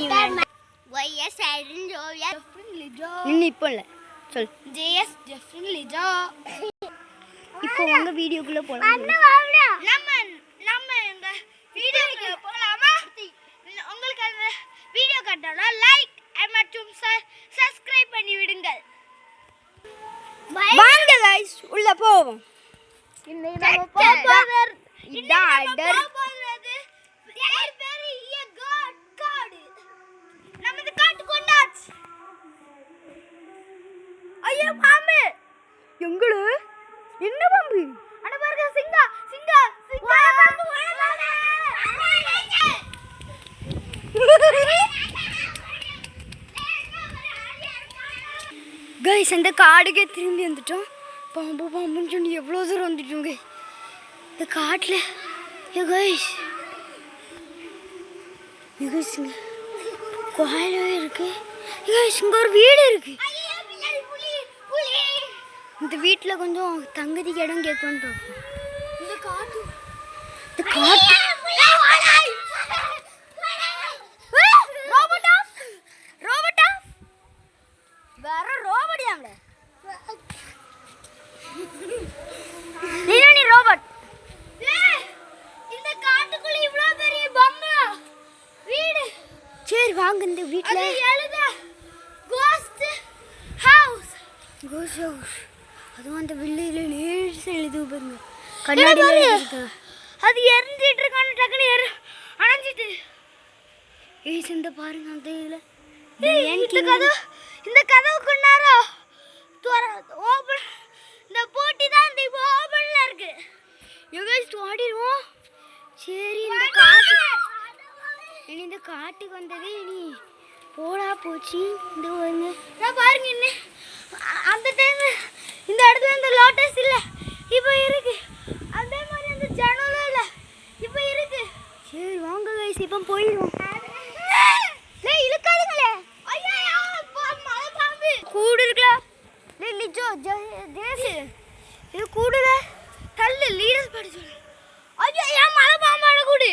பண்ணுவீங்க? YS Adrian Jovia இன்னும் இப்போ இல்லை சொல். JS Jeffrey Lijo. இப்போ உங்க வீடியோக்குள்ள போலாம். நம்ம இந்த வீடியோக்குள்ள போலாமா? உங்களுக்கு அந்த வீடியோ கட்டனா லைக் மற்றும் சப்ஸ்கிரைப் பண்ணி விடுங்கள். வாங்க गाइस உள்ள போவோம். இன்னைக்கு நம்ம போறது பெரிய காடு. நம்ம இந்த காட்டு கொண்டாச்சு. ஐயோ பாம்பு. எங்கடு? என்ன பாம்பு? அட பாருங்க சிங்கா பாம்பு வரானே. गाइस அந்த காடுக்கே திரும்பி வந்துட்டோம். பாம்பு பாம்புன்னு சொல்லி எவ்வளோ தூரம் வந்துட்டோங்க இந்த காட்டில். ஏ गाइस கோயிலே இருக்கு. गाइस இங்கே ஒரு வீடு இருக்கு. இந்த வீட்டில் கொஞ்சம் தங்கதிக்கு இடம் கேட்கணும். இந்த காட்டு வேற ரோபோடியாம்ல. நீ ரோபோட். இந்த காட்டுக்குள்ள இவ்வளவு பெரிய பொம்மை வீடு. சரி வாங்க இந்த வீட்ல எழுத கோஸ்ட் ஹவுஸ். அதுவும் அந்த வில்லையில நேர்ஸ் எழுதி பாருங்க. கண்ணாடியில இருக்கு. அது எரிஞ்சிட்டு இருக்கான டக்குனு அணைஞ்சிட்டு. ஏய் இந்த பாருங்க அந்த இதுல இந்த கதவுக்குன்னாரோ ஓபன். இந்த போட்டி தான் இந்த ஓபன்ல இருக்கு. யுகைஸ் ஓடிடுவோம். சரி இந்த காட்டுக்கு வந்ததே இனி போடா போச்சு. இந்த பாருங்க இன்னும் அந்த டைம் இந்த இடத்துல இந்த லோட்டஸ் இல்ல இப்போ இருக்கு. அதே மாதிரி அந்த ஜன்னலும் இல்ல இப்போ இருக்கு. சரி வாங்க गाइस இப்போ போயிடுவோம். டேய் இழுக்காதீங்களே. ஐயா மலை பாம்பு கூடு இருக்குல. டேய் லிஜோ ஜேசி இது கூடுல தள்ளு லீடர்ஸ் பாடி சொல்லு. ஐயா மலை பாம்பான கூடு.